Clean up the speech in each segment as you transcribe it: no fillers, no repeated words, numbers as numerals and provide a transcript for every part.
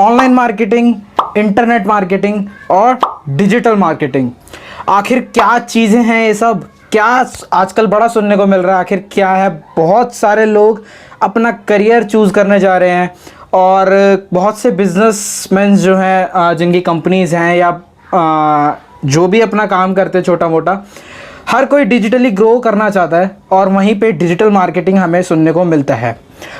Online marketing, internet marketing और digital marketing. आखिर क्या चीज़ें हैं ये सब, क्या आजकल बड़ा सुनने को मिल रहा है, आखिर क्या है। बहुत सारे लोग अपना करियर चूज़ करने जा रहे हैं और बहुत से बिजनेसमैन जो हैं, जिनकी कंपनीज़ हैं या जो भी अपना काम करते हैं छोटा मोटा, हर कोई डिजिटली ग्रो करना चाहता है और वहीं पे डिजिटल मार्केटिंग हमें सुनने को मिलता है।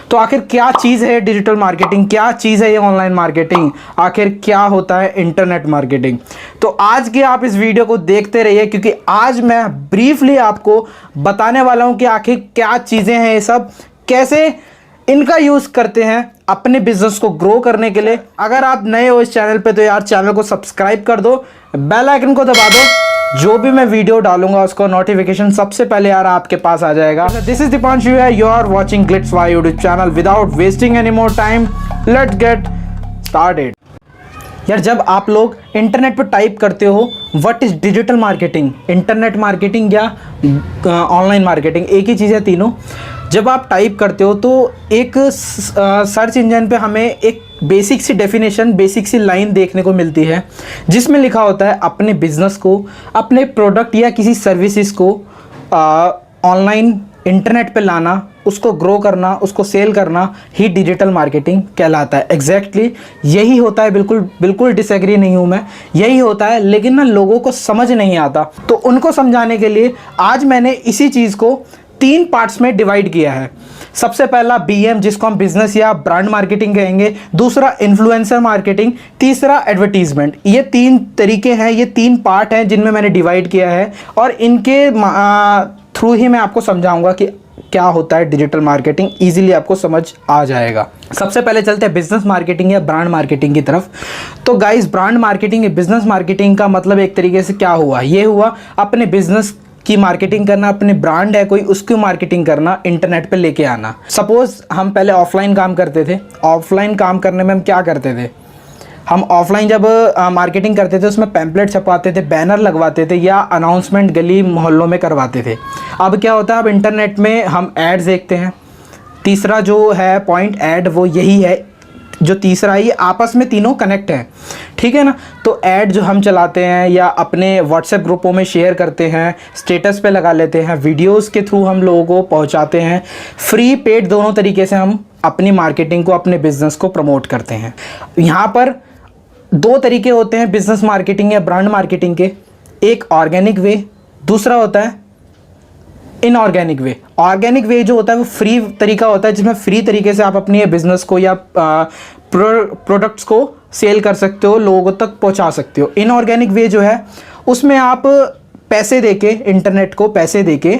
तो आखिर क्या चीज़ है डिजिटल मार्केटिंग, क्या चीज़ है ये ऑनलाइन मार्केटिंग, आखिर क्या होता है इंटरनेट मार्केटिंग। तो आज के आप इस वीडियो को देखते रहिए, क्योंकि आज मैं ब्रीफली आपको बताने वाला हूँ कि आखिर क्या चीज़ें हैं ये सब, कैसे इनका यूज़ करते हैं अपने बिजनेस को ग्रो करने के लिए। अगर आप नए हो इस चैनल पे तो यार चैनल को सब्सक्राइब कर दो, बेल आइकन को दबा दो, जो भी मैं वीडियो डालूंगा उसको नोटिफिकेशन सबसे पहले यार आपके पास आ जाएगा। दिस इज दीपांशु है, you are watching Glitz Y YouTube channel. Without wasting any more time, let's get started. यार जब आप लोग इंटरनेट पर टाइप करते हो what is digital marketing, internet marketing या ऑनलाइन मार्केटिंग, एक ही चीज़ है तीनों। जब आप टाइप करते हो तो एक सर्च इंजन पे हमें एक बेसिक सी डेफिनेशन, बेसिक सी लाइन देखने को मिलती है जिसमें लिखा होता है अपने बिजनेस को, अपने प्रोडक्ट या किसी सर्विसेज को ऑनलाइन इंटरनेट पे लाना, उसको ग्रो करना, उसको सेल करना ही डिजिटल मार्केटिंग कहलाता है। एग्जैक्टली यही होता है, बिल्कुल बिल्कुल डिसएग्री नहीं हूँ मैं, यही होता है। लेकिन ना लोगों को समझ नहीं आता, तो उनको समझाने के लिए आज मैंने इसी चीज़ को 3 पार्ट्स में डिवाइड किया है। सबसे पहला BM, जिसको हम बिजनेस या ब्रांड मार्केटिंग कहेंगे, दूसरा इन्फ्लुएंसर मार्केटिंग, तीसरा एडवर्टीजमेंट। ये 3 तरीके हैं, ये 3 पार्ट हैं जिनमें मैंने डिवाइड किया है और इनके थ्रू ही मैं आपको समझाऊंगा कि क्या होता है डिजिटल मार्केटिंग। इजीली आपको समझ आ जाएगा। सबसे पहले चलते हैं बिजनेस मार्केटिंग या ब्रांड मार्केटिंग की तरफ। तो गाइस, ब्रांड मार्केटिंग या बिजनेस मार्केटिंग का मतलब एक तरीके से क्या हुआ, ये हुआ अपने बिजनेस की मार्केटिंग करना, अपने ब्रांड है कोई उसकी मार्केटिंग करना, इंटरनेट पे लेके आना। सपोज हम पहले ऑफलाइन काम करते थे, ऑफलाइन काम करने में हम क्या करते थे, हम ऑफलाइन जब मार्केटिंग करते थे उसमें पैम्पलेट छपवाते थे, बैनर लगवाते थे या अनाउंसमेंट गली मोहल्लों में करवाते थे। अब क्या होता है, अब इंटरनेट में हम एड्स देखते हैं। तीसरा जो है पॉइंट ऐड, वो यही है जो तीसरा, ये आपस में तीनों कनेक्ट हैं, ठीक है ना। तो ऐड जो हम चलाते हैं या अपने व्हाट्सएप ग्रुपों में शेयर करते हैं, स्टेटस पे लगा लेते हैं, वीडियोस के थ्रू हम लोगों को पहुंचाते हैं। फ्री पेड दोनों तरीके से हम अपनी मार्केटिंग को, अपने बिजनेस को प्रमोट करते हैं। यहाँ पर 2 तरीके होते हैं बिजनेस मार्केटिंग या ब्रांड मार्केटिंग के, एक ऑर्गेनिक वे, दूसरा होता है इनऑर्गेनिक वे। ऑर्गेनिक वे जो होता है वो फ्री तरीका होता है, जिसमें फ्री तरीके से आप अपने बिजनेस को या प्रोडक्ट्स को सेल कर सकते हो, लोगों तक पहुंचा सकते हो। इनऑर्गेनिक वे जो है उसमें आप पैसे देके, इंटरनेट को पैसे देके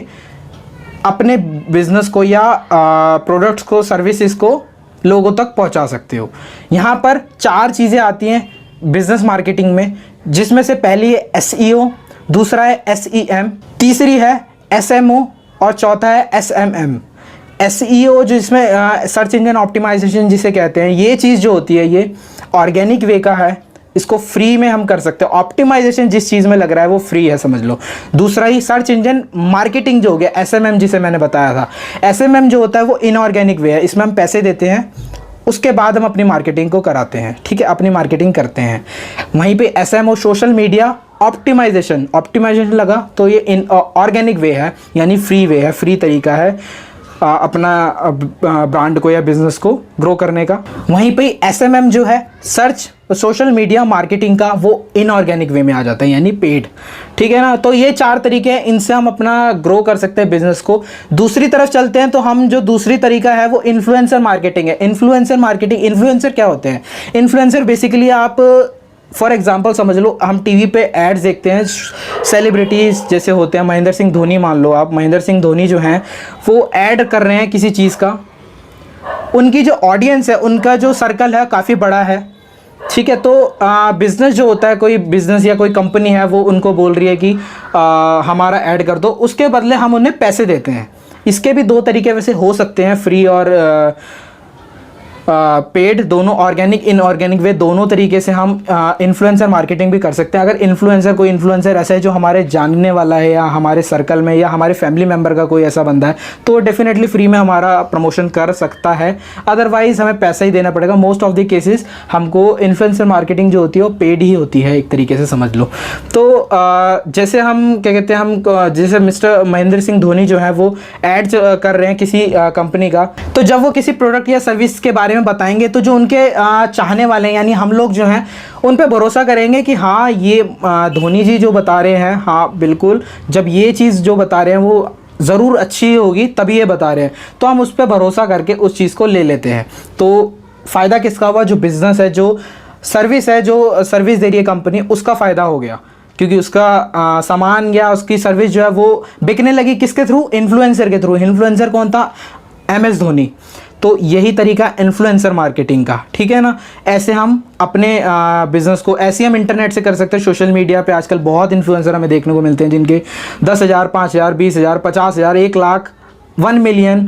अपने बिजनेस को या प्रोडक्ट्स को, सर्विसेज को लोगों तक पहुंचा सकते हो। यहाँ पर 4 चीज़ें आती हैं बिजनेस मार्केटिंग में, जिसमें से पहली है SEO, दूसरा है SEM, तीसरी है SMO और चौथा है SMM। SEO जो इसमें सर्च इंजन ऑप्टिमाइजेशन जिसे कहते हैं, ये चीज़ जो होती है ये ऑर्गेनिक वे का है, इसको फ्री में हम कर सकते हैं। ऑप्टिमाइजेशन जिस चीज़ में लग रहा है वो फ्री है, समझ लो। दूसरा ही सर्च इंजन मार्केटिंग जो हो गया, SMM जिसे मैंने बताया था, SMM जो होता है वो इनऑर्गेनिक वे है, इसमें हम पैसे देते हैं, उसके बाद हम अपनी मार्केटिंग को कराते हैं, ठीक है, अपनी मार्केटिंग करते हैं। वहीं पे SMO social media optimisation, optimisation लगा तो ये ऑर्गेनिक वे है, यानी फ्री वे है, फ्री तरीका है अपना ब्रांड को या बिजनेस को ग्रो करने का। वहीं पे SMM जो है सर्च सोशल मीडिया मार्केटिंग का, वो इनऑर्गेनिक वे में आ जाता है, यानी पेड, ठीक है ना। तो ये 4 तरीके हैं, इनसे हम अपना ग्रो कर सकते हैं बिजनेस को। दूसरी तरफ चलते हैं तो हम जो दूसरी तरीका है वो इन्फ्लुएंसर मार्केटिंग है। इन्फ्लुएंसर मार्केटिंग, इन्फ्लुएंसर क्या होते हैं, इन्फ्लुएंसर बेसिकली आप फॉर एग्जाम्पल समझ लो, हम टीवी पे एड्स देखते हैं, सेलिब्रिटीज़ जैसे होते हैं, महेंद्र सिंह धोनी मान लो आप, महेंद्र सिंह धोनी जो हैं वो ऐड कर रहे हैं किसी चीज़ का, उनकी जो ऑडियंस है, उनका जो सर्कल है काफ़ी बड़ा है, ठीक है। तो बिज़नेस जो होता है, कोई बिज़नेस या कोई कंपनी है, वो उनको बोल रही है कि हमारा ऐड कर दो, उसके बदले हम उन्हें पैसे देते हैं। इसके भी 2 तरीके वैसे हो सकते हैं, फ्री और पेड दोनों, ऑर्गेनिक इनऑर्गेनिक वे दोनों तरीके से हम इन्फ्लुएंसर मार्केटिंग भी कर सकते हैं। अगर इन्फ्लुएंसर कोई इन्फ्लुएंसर ऐसा है जो हमारे जानने वाला है या हमारे सर्कल में या हमारे फैमिली मेम्बर का कोई ऐसा बंदा है तो डेफिनेटली फ्री में हमारा प्रमोशन कर सकता है, अदरवाइज हमें पैसा ही देना पड़ेगा। मोस्ट ऑफ द केसेस हमको इन्फ्लुएंसर मार्केटिंग जो होती है वो पेड ही होती है, एक तरीके से समझ लो। तो जैसे हम क्या कहते हैं, हम जैसे मिस्टर महेंद्र सिंह धोनी जो है वो एड कर रहे हैं किसी कंपनी का, तो जब वो किसी प्रोडक्ट या सर्विस के बारे में बताएंगे तो जो उनके चाहने वाले हैं यानी हम लोग जो हैं उन पे भरोसा करेंगे कि हाँ ये धोनी जी जो बता रहे हैं, हाँ बिल्कुल जब ये चीज़ जो बता रहे हैं वो ज़रूर अच्छी होगी तभी ये बता रहे हैं, तो हम उस पर भरोसा करके उस चीज़ को ले लेते हैं। तो फ़ायदा किसका हुआ? जो बिज़नेस है, जो सर्विस है, जो सर्विस दे रही है कंपनी, उसका फ़ायदा हो गया, क्योंकि उसका सामान या उसकी सर्विस जो है वो बिकने लगी किसके थ्रू? इन्फ्लुएंसर के थ्रू। इन्फ्लुएंसर कौन था? MS धोनी। तो यही तरीका इन्फ्लुएंसर मार्केटिंग का, ठीक है ना। ऐसे हम अपने बिजनेस को ऐसे हम इंटरनेट से कर सकते हैं। सोशल मीडिया पे आजकल बहुत इन्फ्लुएंसर हमें देखने को मिलते हैं जिनके 10,000, 5,000, 20,000, 50,000, 1 लाख, 1 मिलियन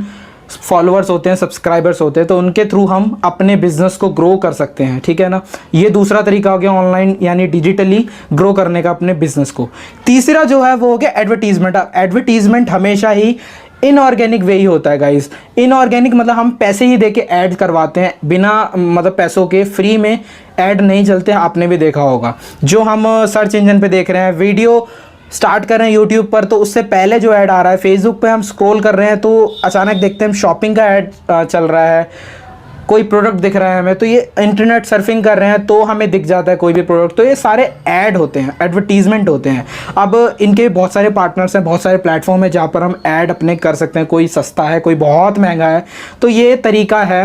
फॉलोअर्स होते हैं, सब्सक्राइबर्स होते हैं। तो उनके थ्रू हम अपने बिजनेस को ग्रो कर सकते हैं, ठीक है ना। ये दूसरा तरीका हो गया ऑनलाइन यानी डिजिटली ग्रो करने का अपने बिजनेस को। तीसरा जो है वो हो गया एडवर्टीजमेंट। एडवर्टीजमेंट हमेशा ही इनऑर्गेनिक वे ही होता है गाइस। इनऑर्गेनिक मतलब हम पैसे ही देके ऐड करवाते हैं, बिना मतलब पैसों के फ्री में ऐड नहीं चलते हैं। आपने भी देखा होगा जो हम सर्च इंजन पे देख रहे हैं, वीडियो स्टार्ट कर रहे हैं यूट्यूब पर तो उससे पहले जो ऐड आ रहा है, फेसबुक पे हम स्क्रॉल कर रहे हैं तो अचानक देखते हैं शॉपिंग का ऐड चल रहा है, कोई प्रोडक्ट दिख रहा है हमें, तो ये इंटरनेट सर्फिंग कर रहे हैं तो हमें दिख जाता है कोई भी प्रोडक्ट। तो ये सारे ऐड होते हैं, एडवर्टीजमेंट होते हैं। अब इनके बहुत सारे पार्टनर्स हैं, बहुत सारे प्लेटफॉर्म है जहाँ पर हम ऐड अपने कर सकते हैं। कोई सस्ता है, कोई बहुत महंगा है। तो ये तरीका है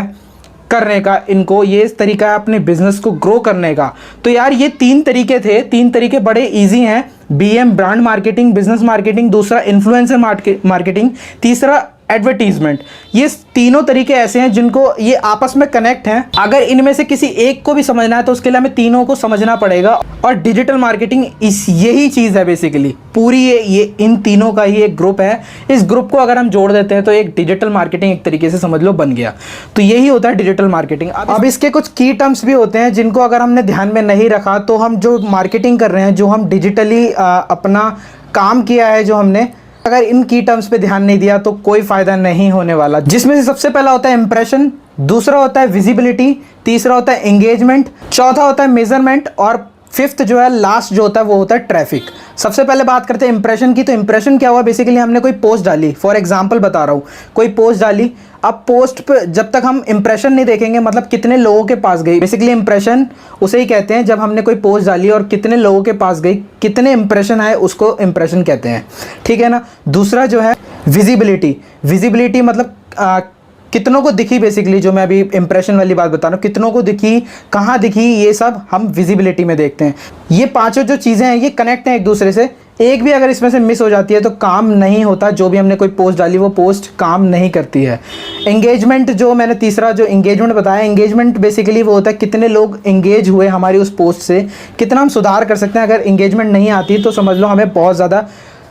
करने का इनको, ये तरीका है अपने बिजनेस को ग्रो करने का। तो यार ये 3 तरीके थे, 3 तरीके बड़े इजी हैं। BM brand marketing, business marketing, दूसरा इन्फ्लुएंसर मार्केटिंग, तीसरा एडवर्टीजमेंट। ये तीनों तरीके ऐसे हैं जिनको ये आपस में कनेक्ट हैं। अगर इनमें से किसी एक को भी समझना है तो उसके लिए हमें तीनों को समझना पड़ेगा। और डिजिटल मार्केटिंग यही चीज़ है बेसिकली पूरी, ये इन तीनों का ही एक ग्रुप है। इस ग्रुप को अगर हम जोड़ देते हैं तो एक डिजिटल मार्केटिंग एक तरीके से समझ लो बन गया। तो यही होता है डिजिटल मार्केटिंग। अब इसके कुछ की टर्म्स भी होते हैं जिनको अगर हमने ध्यान में नहीं रखा तो हम जो मार्केटिंग कर रहे हैं, जो हम डिजिटली अपना काम किया है, जो हमने अगर इन की टर्म्स पे ध्यान नहीं दिया तो कोई फायदा नहीं होने वाला। जिसमें से सबसे पहला होता है इंप्रेशन, दूसरा होता है विजिबिलिटी, तीसरा होता है एंगेजमेंट, चौथा होता है मेजरमेंट और फिफ्थ जो है लास्ट जो होता है वो होता है ट्रैफिक। सबसे पहले बात करते हैं इंप्रेशन की। तो इंप्रेशन क्या हुआ? बेसिकली हमने कोई पोस्ट डाली, फॉर एग्जांपल बता रहा हूँ, कोई पोस्ट डाली। अब पोस्ट पे जब तक हम इंप्रेशन नहीं देखेंगे, मतलब कितने लोगों के पास गई, बेसिकली इंप्रेशन उसे ही कहते हैं जब हमने कोई पोस्ट डाली और कितने लोगों के पास गई, कितने इंप्रेशन आए, उसको इंप्रेशन कहते हैं, ठीक है ना। दूसरा जो है विजिबिलिटी। विजिबिलिटी मतलब कितनों को दिखी, बेसिकली जो मैं अभी इंप्रेशन वाली बात बता रहा हूँ, कितनों को दिखी, कहाँ दिखी, ये सब हम विजिबिलिटी में देखते हैं। ये पांचों जो चीज़ें हैं ये कनेक्ट हैं एक दूसरे से। एक भी अगर इसमें से मिस हो जाती है तो काम नहीं होता। जो भी हमने कोई पोस्ट डाली वो पोस्ट काम नहीं करती है। एंगेजमेंट जो मैंने तीसरा जो एंगेजमेंट बताया, एंगेजमेंट बेसिकली वो होता है कितने लोग एंगेज हुए हमारी उस पोस्ट से, कितना हम सुधार कर सकते हैं। अगर एंगेजमेंट नहीं आती तो समझ लो हमें बहुत ज़्यादा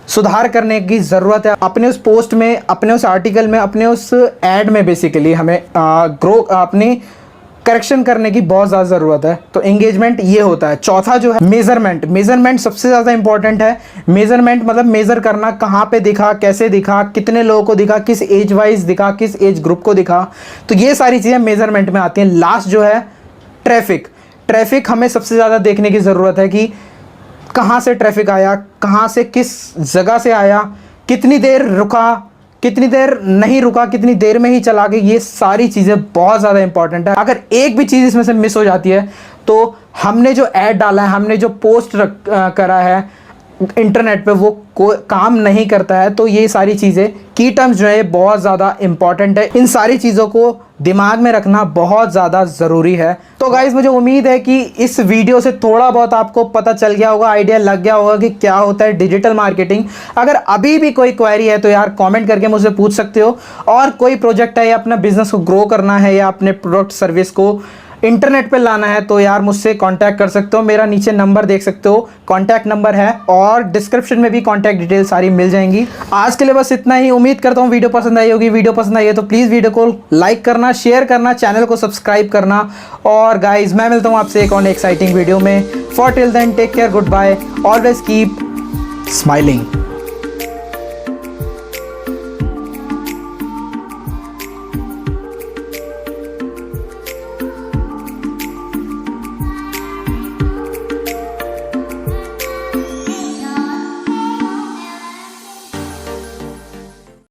सुधार करने की ज़रूरत है अपने उस पोस्ट में, अपने उस आर्टिकल में, अपने उस ऐड में। बेसिकली हमें ग्रो अपनी करेक्शन करने की बहुत ज़्यादा ज़रूरत है। तो एंगेजमेंट ये होता है। चौथा जो है मेजरमेंट। मेजरमेंट सबसे ज़्यादा इंपॉर्टेंट है। मेजरमेंट मतलब मेज़र करना, कहाँ पे दिखा, कैसे दिखा, कितने लोगों को दिखा, किस एज वाइज दिखा, किस एज ग्रुप को दिखा। तो ये सारी चीज़ें मेजरमेंट में आती हैं। लास्ट जो है ट्रैफिक। ट्रैफिक हमें सबसे ज़्यादा देखने की ज़रूरत है कि कहाँ से ट्रैफिक आया, कहाँ से, किस जगह से आया, कितनी देर रुका, कितनी देर नहीं रुका, कितनी देर में ही चला गया। ये सारी चीज़ें बहुत ज़्यादा इंपॉर्टेंट है। अगर एक भी चीज़ इसमें से मिस हो जाती है तो हमने जो ऐड डाला है, हमने जो पोस्ट करा है इंटरनेट पे, वो काम नहीं करता है। तो ये सारी चीज़ें की टर्म्स जो है बहुत ज़्यादा इंपॉर्टेंट है। इन सारी चीज़ों को दिमाग में रखना बहुत ज़्यादा ज़रूरी है। तो गाइज़ मुझे उम्मीद है कि इस वीडियो से थोड़ा बहुत आपको पता चल गया होगा, आइडिया लग गया होगा कि क्या होता है डिजिटल मार्केटिंग। अगर अभी भी कोई क्वेरी है तो यार कमेंट करके मुझसे पूछ सकते हो। और कोई प्रोजेक्ट है या अपना बिजनेस को ग्रो करना है या अपने प्रोडक्ट सर्विस को इंटरनेट पे लाना है तो यार मुझसे कांटेक्ट कर सकते हो। मेरा नीचे नंबर देख सकते हो, कांटेक्ट नंबर है, और डिस्क्रिप्शन में भी कांटेक्ट डिटेल सारी मिल जाएंगी। आज के लिए बस इतना ही। उम्मीद करता हूँ वीडियो पसंद आई होगी। वीडियो पसंद आई है तो प्लीज़ वीडियो को लाइक करना, शेयर करना, चैनल को सब्सक्राइब करना। और गाइज मैं मिलता हूँ आपसे एक और एक्साइटिंग वीडियो में। For till then take care, good bye, always keep smiling.